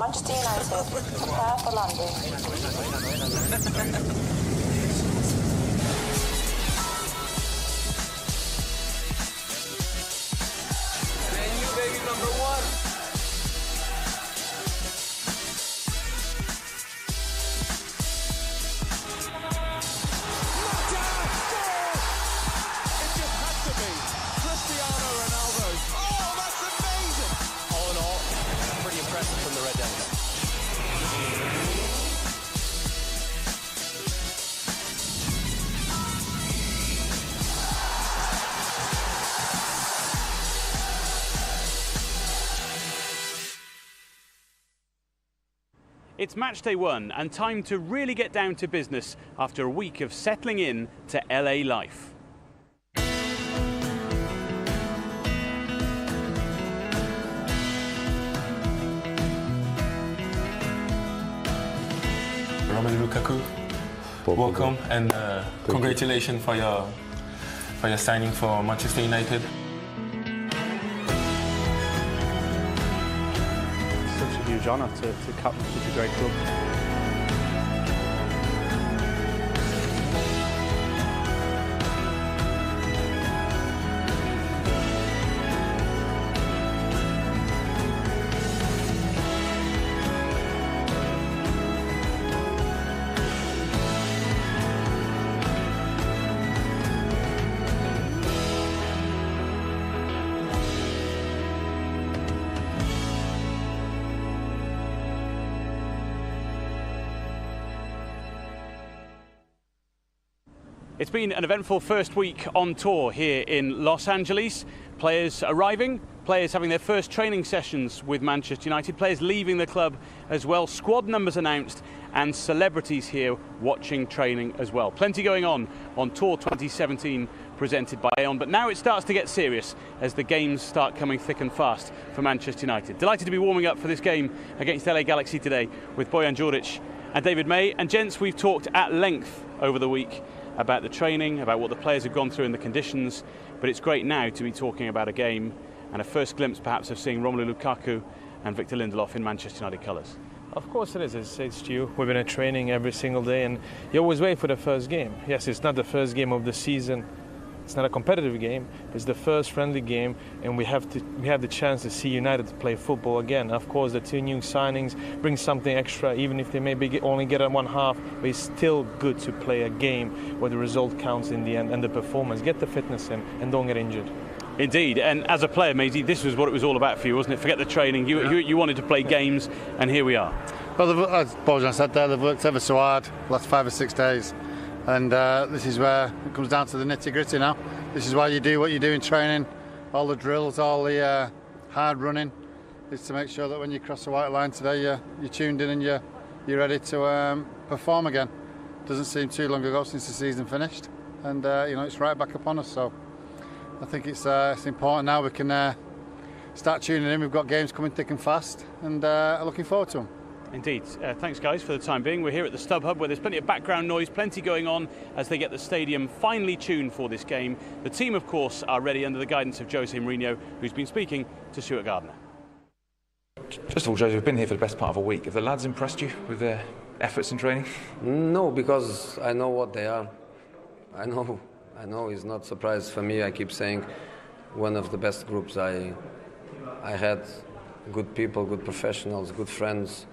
Manchester United, prepare for landing. And you, baby, number one. It just had to be Cristiano Ronaldo. Oh, that's amazing! All in all, pretty impressive from the Red Devils. It's match day 1 and time to really get down to business after a week of settling in to LA life. Romelu Lukaku, welcome and congratulations for your signing for Manchester United. Such a huge honour to captain such a great club. It's been an eventful first week on tour here in Los Angeles. Players arriving, players having their first training sessions with Manchester United, players leaving the club as well, squad numbers announced, and celebrities here watching training as well. Plenty going on Tour 2017 presented by Aon, but now it starts to get serious as the games start coming thick and fast for Manchester United. Delighted to be warming up for this game against LA Galaxy today with Bojan Djuric and David May. And gents, we've talked at length over the week about the training, about what the players have gone through and the conditions, but it's great now to be talking about a game and a first glimpse perhaps of seeing Romelu Lukaku and Victor Lindelof in Manchester United colours. Of course it is. It's you. We've been at training every single day and you always wait for the first game. Yes, it's not the first game of the season. It's not a competitive game. It's the first friendly game, and we have the chance to see United play football again. Of course, the two new signings bring something extra, even if they maybe only get on one half. But it's still good to play a game where the result counts in the end and the performance. Get the fitness in and don't get injured. Indeed, and as a player, Maisie, this was what it was all about for you, wasn't it? Forget the training. You wanted to play games, and here we are. Well, as Bojan said there, they've worked ever so hard the last 5 or 6 days. And this is where it comes down to the nitty-gritty now. This is why you do what you do in training, all the drills, all the hard running, is to make sure that when you cross the white line today, you're tuned in and you're ready to perform again. Doesn't seem too long ago since the season finished, and it's right back upon us. So I think it's important now we can start tuning in. We've got games coming thick and fast, and looking forward to them. Indeed. Thanks, guys, for the time being. We're here at the StubHub where there's plenty of background noise, plenty going on as they get the stadium finely tuned for this game. The team, of course, are ready under the guidance of Jose Mourinho, who's been speaking to Stuart Gardner. First of all, Jose, we've been here for the best part of a week. Have the lads impressed you with their efforts in training? No, because I know what they are. I know it's not a surprise for me. I keep saying one of the best groups I had. Good people, good professionals, good friends.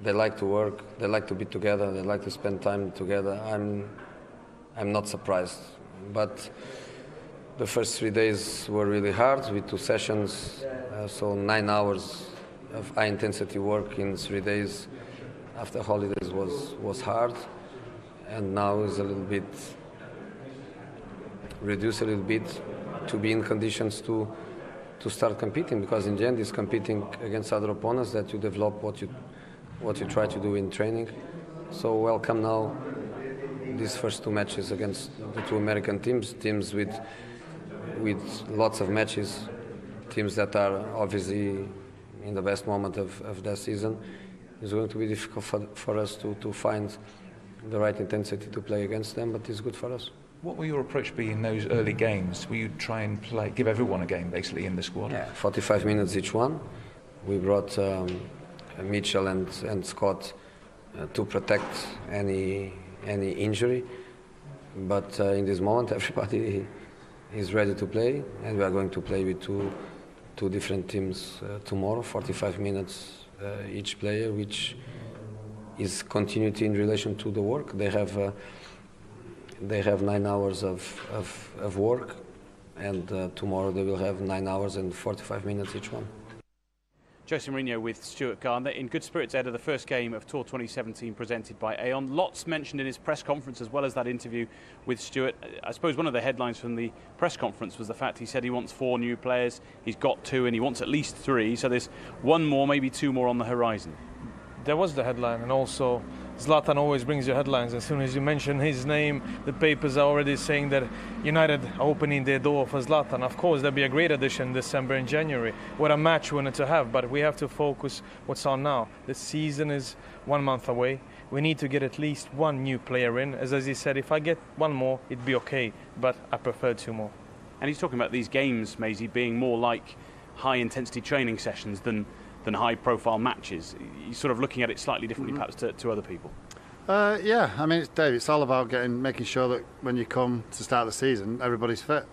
They like to work, they like to be together, they like to spend time together. I'm not surprised. But the first 3 days were really hard with 2 sessions, so 9 hours of high intensity work in 3 days after holidays was hard. And now is a little bit reduced a little bit to be in conditions to start competing, because in the end it's competing against other opponents that you develop what you try to do in training. So welcome now these first 2 matches against the 2 American teams with lots of matches, teams that are obviously in the best moment of their season. It's going to be difficult for us to find the right intensity to play against them, but it's good for us. What will your approach be in those early games? Will you try and give everyone a game basically in the squad? Yeah, 45 minutes each one. We brought Mitchell and Scott to protect any injury. But in this moment, everybody is ready to play, and we are going to play with two different teams tomorrow, 45 minutes each player, which is continuity in relation to the work. They have 9 hours of work, and tomorrow they will have 9 hours and 45 minutes each one. Jose Mourinho with Stuart Gardner in good spirits ahead of the first game of Tour 2017 presented by Aon. Lots mentioned in his press conference as well as that interview with Stuart. I suppose one of the headlines from the press conference was the fact he said he wants 4 new players. He's got 2 and he wants at least 3, so there's 1 more, maybe 2 more on the horizon. That was the headline, and also Zlatan always brings you headlines. As soon as you mention his name, the papers are already saying that United are opening their door for Zlatan. Of course, there'll be a great addition in December and January. What a match we wanted to have, but we have to focus what's on now. The season is 1 month away. We need to get at least 1 new player in. As he said, if I get 1 more, it'd be okay, but I prefer 2 more. And he's talking about these games, Maisie, being more like high-intensity training sessions than high-profile matches. He's sort of looking at it slightly differently, perhaps, to other people. Yeah, I mean, Dave, it's all about making sure that when you come to start the season, everybody's fit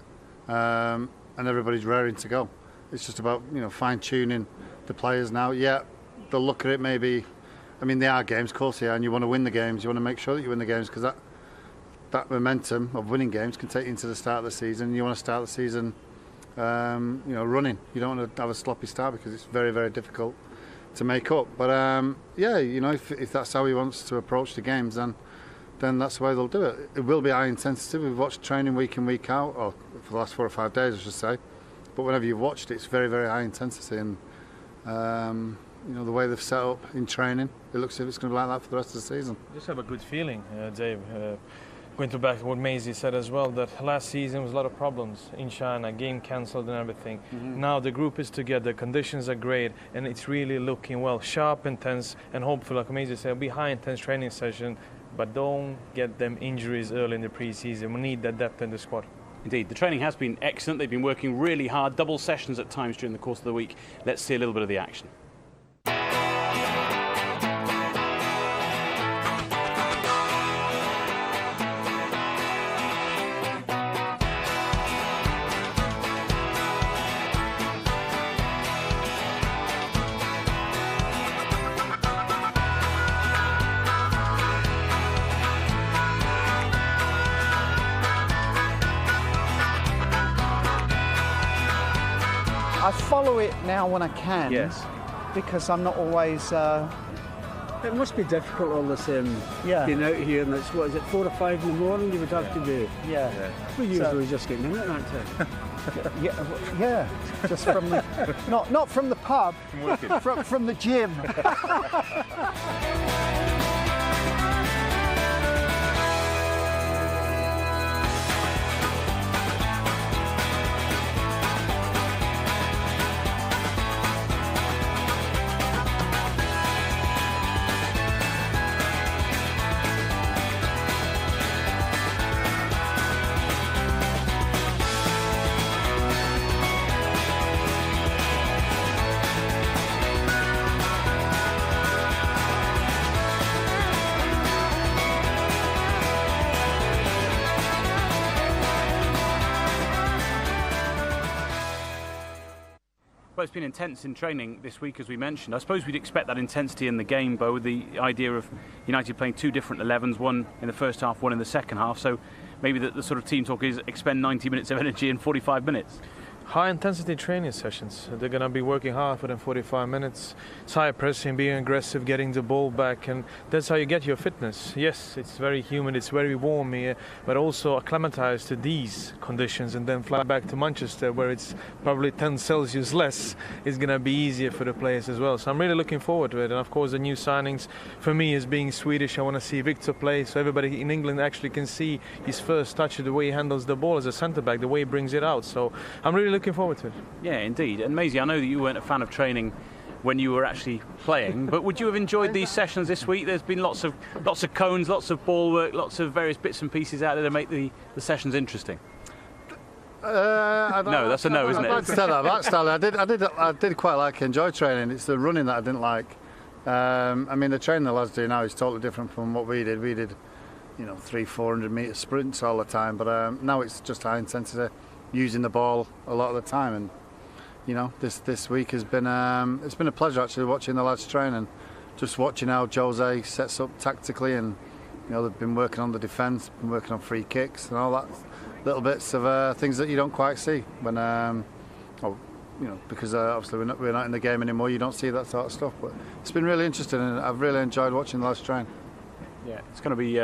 and everybody's raring to go. It's just about fine-tuning the players now. Yeah, they'll look at it maybe. I mean, they are games, of course, yeah, and you want to win the games. You want to make sure that you win the games because that momentum of winning games can take you into the start of the season. You want to start the season running. You don't want to have a sloppy start because it's very, very difficult to make up. But if that's how he wants to approach the games, then that's the way they'll do it. It will be high intensity. We've watched training week in, week out, or for the last 4 or 5 days, I should say. But whenever you've watched it, it's very, very high intensity. And the way they've set up in training, it looks as if it's going to be like that for the rest of the season. Just have a good feeling, Dave. Going to back what Maisie said as well, that last season was a lot of problems in China, game cancelled and everything. Mm-hmm. Now the group is together, conditions are great, and it's really looking well, sharp, intense, and hopefully, like Maisie said, it'll be high intense training session, but don't get them injuries early in the pre-season. We need that depth in the squad. Indeed, the training has been excellent. They've been working really hard, double sessions at times during the course of the week. Let's see a little bit of the action. I follow it now when I can. Yes. Because I'm not always. It must be difficult all the same. Yeah. Being out here and it's 4 or 5 in the morning. You would have to be. Yeah. We usually just getting in at that time. Yeah. Just from the not from the pub. from the gym. Well, it's been intense in training this week, as we mentioned. I suppose we'd expect that intensity in the game, Bo, with the idea of United playing 2 different 11s, one in the first half, one in the second half. So maybe the sort of team talk is expend 90 minutes of energy in 45 minutes. High intensity training sessions. They're going to be working hard for them 45 minutes. It's high pressing, being aggressive, getting the ball back, and that's how you get your fitness. Yes, it's very humid, it's very warm here, but also acclimatized to these conditions and then fly back to Manchester where it's probably 10 Celsius less. It's going to be easier for the players as well. So I'm really looking forward to it. And of course the new signings, for me as being Swedish, I want to see Victor play so everybody in England actually can see his first touch, the way he handles the ball as a centre-back, the way he brings it out. So I'm really looking forward to it. Yeah, indeed. And Maisie, I know that you weren't a fan of training when you were actually playing, but would you have enjoyed these sessions this week? There's been lots of cones, lots of ball work, lots of various bits and pieces out there to make the sessions interesting. No, that's a no, isn't it? I'd say that, Stanley. I did quite enjoy training. It's the running that I didn't like. I mean, the training the lads do now is totally different from what we did. We did, 300-400 metre sprints all the time, but now it's just high intensity, using the ball a lot of the time. And this week has been it's been a pleasure actually watching the lads train and just watching how Jose sets up tactically, and they've been working on the defence, been working on free kicks and all that little bits of things that you don't quite see when because obviously we're not in the game anymore. You don't see that sort of stuff, but it's been really interesting, and I've really enjoyed watching the lads train. Yeah, it's going to be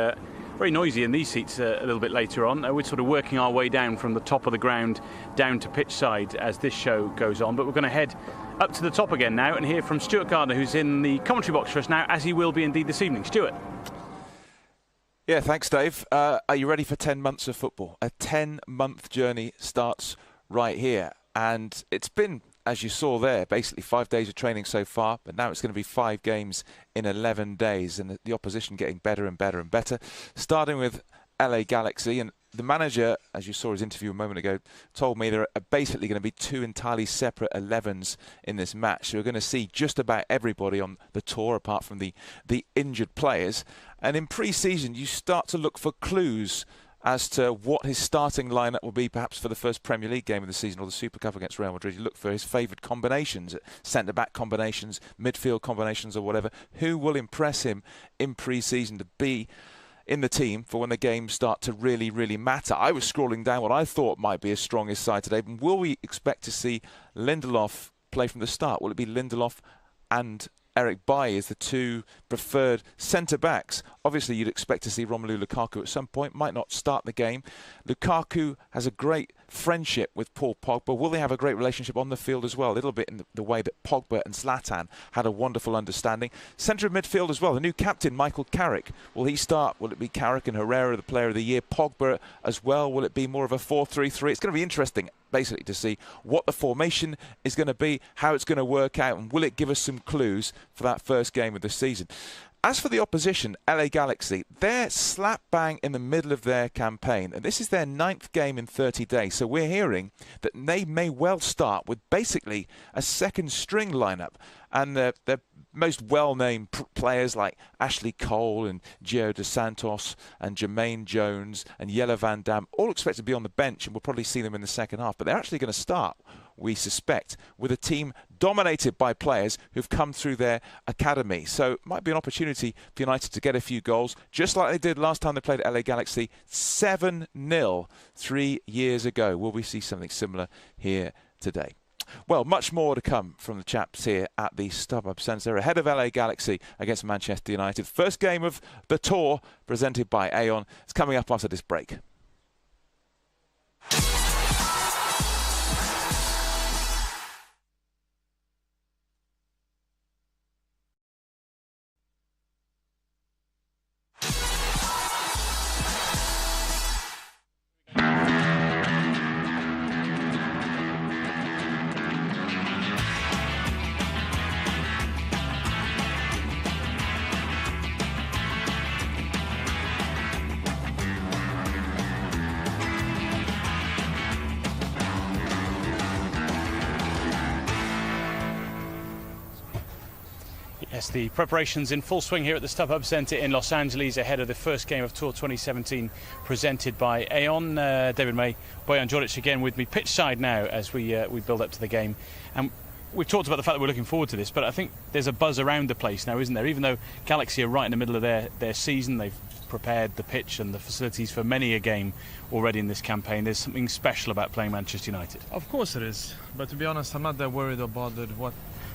very noisy in these seats a little bit later on. We're sort of working our way down from the top of the ground down to pitch side as this show goes on, but we're going to head up to the top again now and hear from Stuart Gardner, who's in the commentary box for us now, as he will be indeed this evening. Stuart. Yeah, thanks, Dave. Are you ready for 10 months of football? A 10-month journey starts right here. And it's been, as you saw there, basically 5 days of training so far, but now it's going to be 5 games in 11 days, and the opposition getting better and better and better, starting with LA Galaxy. And the manager, as you saw his interview a moment ago, told me there are basically going to be 2 entirely separate 11s in this match. So we're going to see just about everybody on the tour, apart from the injured players. And in pre-season, you start to look for clues as to what his starting lineup will be, perhaps for the first Premier League game of the season or the Super Cup against Real Madrid. You look for his favoured combinations, centre-back combinations, midfield combinations or whatever. Who will impress him in pre-season to be in the team for when the games start to really, really matter? I was scrolling down what I thought might be his strongest side today. Will we expect to see Lindelof play from the start? Will it be Lindelof and Eric Bailly as the 2 preferred centre-backs? Obviously, you'd expect to see Romelu Lukaku at some point. Might not start the game. Lukaku has a great friendship with Paul Pogba. Will they have a great relationship on the field as well? A little bit in the way that Pogba and Zlatan had a wonderful understanding. Centre of midfield as well. The new captain, Michael Carrick. Will he start? Will it be Carrick and Herrera, the player of the year? Pogba as well? Will it be more of a 4-3-3? It's going to be interesting, basically, to see what the formation is going to be, how it's going to work out, and will it give us some clues for that first game of the season. As for the opposition, LA Galaxy, they're slap bang in the middle of their campaign, and this is their 9th game in 30 days. So we're hearing that they may well start with basically a second string lineup, and their most well-named players like Ashley Cole and Gio Dos Santos and Jermaine Jones and Jelle Van Dam all expect to be on the bench, and we'll probably see them in the second half. But they're actually going to start, we suspect, with a team dominated by players who've come through their academy. So it might be an opportunity for United to get a few goals, just like they did last time they played at LA Galaxy, 7-0 3 years ago. Will we see something similar here today? Well, much more to come from the chaps here at the StubHub Centre ahead of LA Galaxy against Manchester United. First game of the tour presented by Aon. It's coming up after this break. Yes, the preparations in full swing here at the StubHub Centre in Los Angeles ahead of the first game of Tour 2017 presented by Aon. David May, Bojan Djordjic again with me pitch side now as we build up to the game. And we've talked about the fact that we're looking forward to this, but I think there's a buzz around the place now, isn't there? Even though Galaxy are right in the middle of their season, they've prepared the pitch and the facilities for many a game already in this campaign. There's something special about playing Manchester United. Of course it is, but to be honest, I'm not that worried about what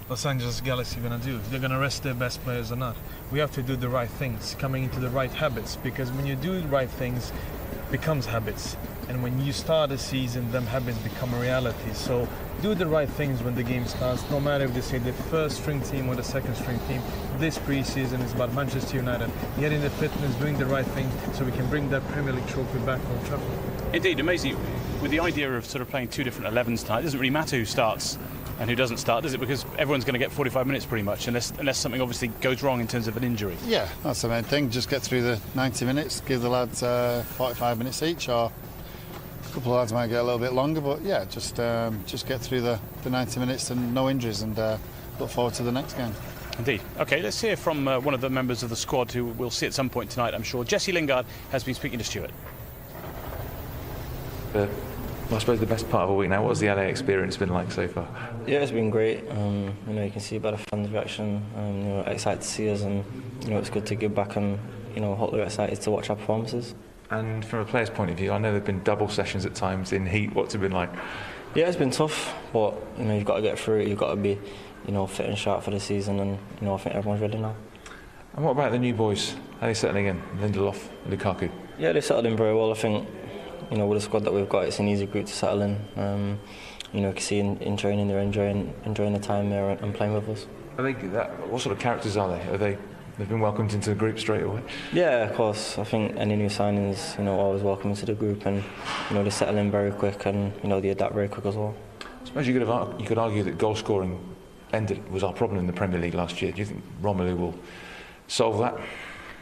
Los Angeles Galaxy are going to do. If they're going to rest their best players or not. We have to do the right things, coming into the right habits, because when you do the right things, it becomes habits. And when you start a season, them habits become a reality. So do the right things when the game starts, no matter if they say the first string team or the second string team. This pre-season is about Manchester United, getting the fitness, doing the right thing, so we can bring that Premier League trophy back on track. Indeed, amazing. With the idea of sort of playing 2 different 11s tonight, it doesn't really matter who starts and who doesn't start, does it? Because everyone's going to get 45 minutes pretty much, unless something obviously goes wrong in terms of an injury. Yeah, that's the main thing. Just get through the 90 minutes, give the lads 45 minutes each, or a couple of lads might get a little bit longer, but yeah, just get through the 90 minutes and no injuries, and look forward to the next game. Indeed. Okay, let's hear from one of the members of the squad who we'll see at some point tonight, I'm sure. Jesse Lingard has been speaking to Stuart. Well, I suppose the best part of a week now, what has the LA experience been like so far? Yeah, it's been great. You can see by the fans' reaction, excited to see us, and it's good to give back, and hopefully we're excited to watch our performances. And from a player's point of view, I know there've been double sessions at times in heat. What's it been like? Yeah, it's been tough, but you've got to get through it. You've got to be fit and sharp for the season, and I think everyone's ready now. And what about the new boys? How are they settling in? Lindelof, Lukaku? Yeah, they settled in very well. I think with the squad that we've got, it's an easy group to settle in. You can see in training they're enjoying the time there and playing with us. Are they? What sort of characters are they? They've been welcomed into the group straight away? Yeah, of course. I think any new signings, always welcome into the group, and they settle in very quick, and they adapt very quick as well. I suppose you could argue that goal scoring was our problem in the Premier League last year. Do you think Romelu will solve that?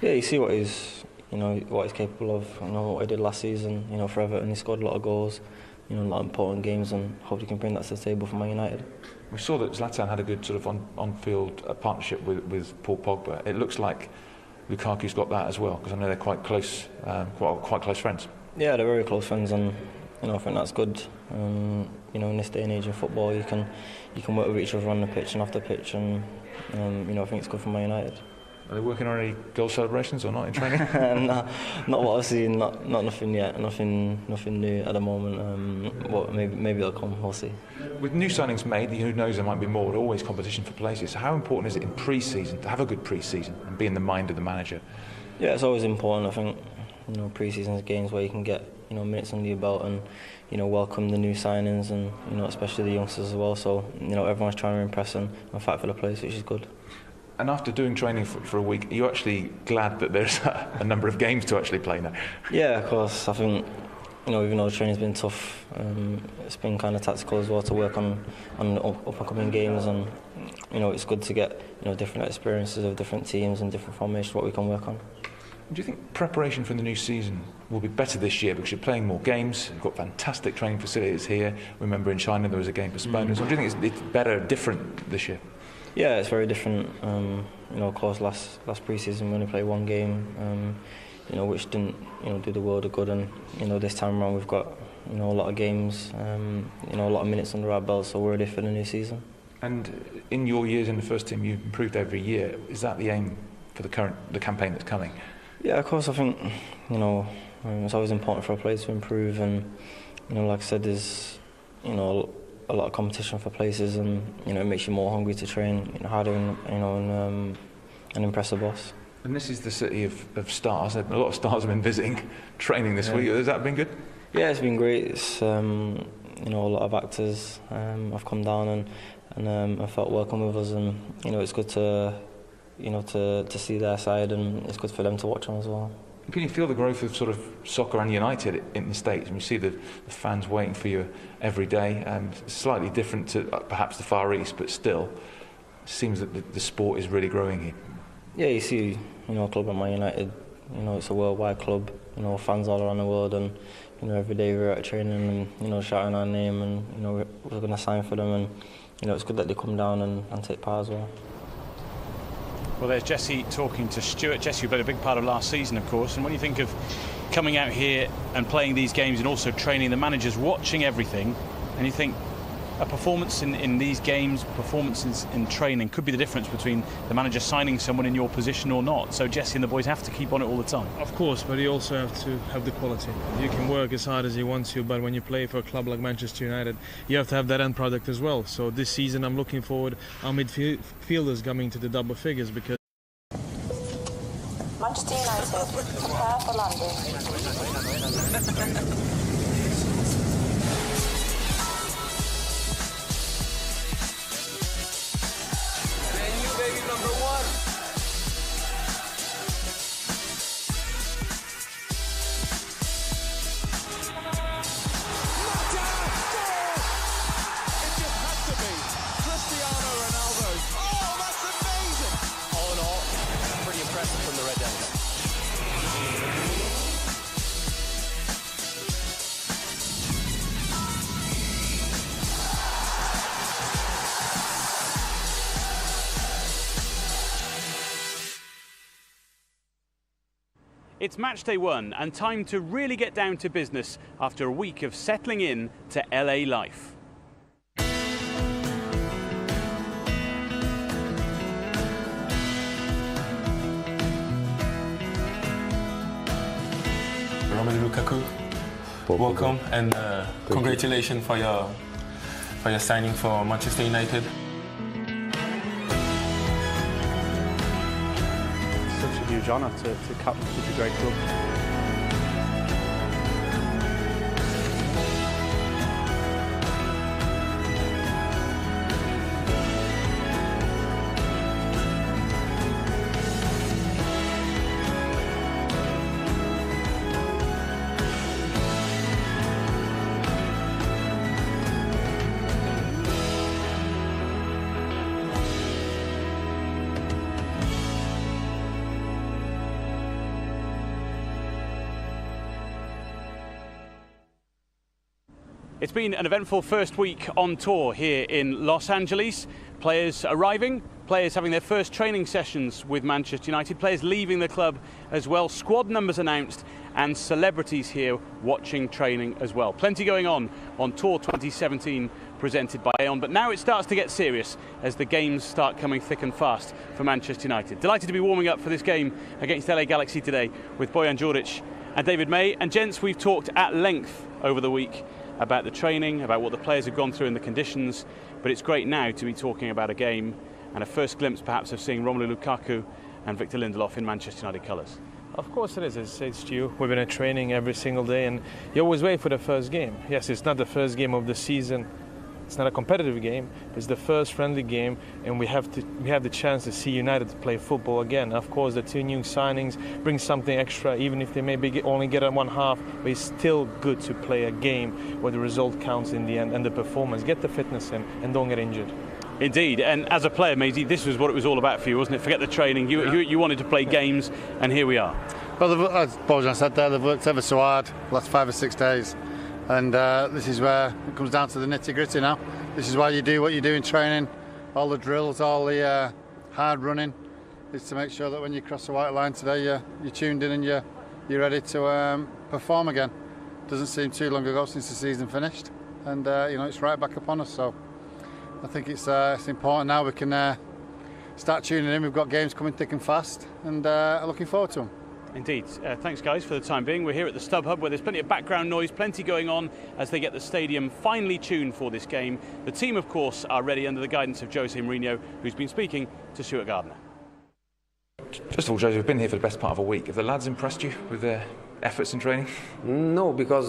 Yeah, you see what he's capable of. What he did last season. For Everton, he scored a lot of goals. A lot of important games, and hope he can bring that to the table for Man United. We saw that Zlatan had a good sort of on-field partnership with Paul Pogba. It looks like Lukaku's got that as well, because I know they're quite close, quite close friends. Yeah, they're very close friends, and I think that's good. In this day and age of football, you can work with each other on the pitch and off the pitch, and I think it's good for Man United. Are they working on any goal celebrations or not in training? Not what I've seen. Not nothing yet. Nothing new at the moment. But maybe it'll come. We'll see. With new signings made, who knows, there might be more. There's always competition for places. So how important is it in pre-season to have a good pre-season and be in the mind of the manager? Yeah, it's always important. I think pre-season is games where you can get minutes under your belt and welcome the new signings and especially the youngsters as well. So everyone's trying to impress and fight for the place, which is good. And after doing training for a week, are you actually glad that there's a number of games to actually play now? Yeah, of course. I think, even though the training's been tough, it's been kind of tactical as well to work on up-and-coming games, and it's good to get different experiences of different teams and different formations, what we can work on. Do you think preparation for the new season will be better this year because you're playing more games, you've got fantastic training facilities here? Remember in China there was a game postponed. So do you think it's better, different this year? Yeah, it's very different. Of course, last pre-season we only played one game, which didn't do the world of good. And this time around we've got a lot of games, a lot of minutes under our belt, so we're ready for the new season. And in your years in the first team, you've improved every year. Is that the aim for the campaign that's coming? Yeah, of course. I think it's always important for a player to improve, and like I said, there's a lot of competition for places, and it makes you more hungry to train harder and impress the boss. And this is the city of stars. A lot of stars have been visiting, training this week. Has that been good? Yeah, it's been great. It's a lot of actors have come down and felt welcome with us, and it's good to see their side, and it's good for them to watch on as well. Can you feel the growth of sort of soccer and United in the States? And you see the fans waiting for you every day, and slightly different to perhaps the Far East, but still, it seems that the sport is really growing here. Yeah, you see, a club like Man United, it's a worldwide club, fans all around the world, and every day we're at training and shouting our name, and we're going to sign for them, and it's good that they come down and take part as well. Well, there's Jesse talking to Stuart. Jesse, you played a big part of last season, of course, and when you think of coming out here and playing these games and also training, the managers watching everything, and you think a performance in these games, performances in training could be the difference between the manager signing someone in your position or not. So Jesse and the boys have to keep on it all the time. Of course, but you also have to have the quality. You can work as hard as you want to, but when you play for a club like Manchester United, you have to have that end product as well. So this season I'm looking forward our midfielders coming to the double figures, because Manchester United, prepare for landing. From the Red Devils. It's match day 1 and time to really get down to business after a week of settling in to LA life. Romelu Lukaku, welcome and congratulations for your signing for Manchester United. Such a huge honour to captain such a great club. It's been an eventful first week on tour here in Los Angeles. Players arriving, players having their first training sessions with Manchester United, players leaving the club as well, squad numbers announced, and celebrities here watching training as well. Plenty going on Tour 2017 presented by Aon, but now it starts to get serious as the games start coming thick and fast for Manchester United. Delighted to be warming up for this game against LA Galaxy today with Bojan Djuric and David May. And gents, we've talked at length over the week about the training, about what the players have gone through and the conditions, but it's great now to be talking about a game and a first glimpse perhaps of seeing Romelu Lukaku and Victor Lindelof in Manchester United colours. Of course it is. It's Stu. We've been at training every single day, and you always wait for the first game. Yes, it's not the first game of the season. It's not a competitive game. It's the first friendly game, and we have the chance to see United play football again. Of course, the 2 new signings bring something extra, even if they maybe only get at one half. But it's still good to play a game where the result counts in the end and the performance. Get the fitness in and don't get injured. Indeed, and as a player, Maisie, this was what it was all about for you, wasn't it? Forget the training. You wanted to play games, and here we are. Well, as Bojan said there, they've worked ever so hard the last 5 or 6 days. And this is where it comes down to the nitty-gritty now. This is why you do what you do in training. All the drills, all the hard running, is to make sure that when you cross the white line today, you're tuned in and you're ready to perform again. Doesn't seem too long ago since the season finished, and it's right back upon us. So I think it's important now we can start tuning in. We've got games coming thick and fast, and looking forward to them. Indeed. Thanks, guys, for the time being. We're here at the StubHub, where there's plenty of background noise, plenty going on as they get the stadium finely tuned for this game. The team, of course, are ready under the guidance of Jose Mourinho, who's been speaking to Stuart Gardner. First of all, Jose, we've been here for the best part of a week. Have the lads impressed you with their efforts in training? No, because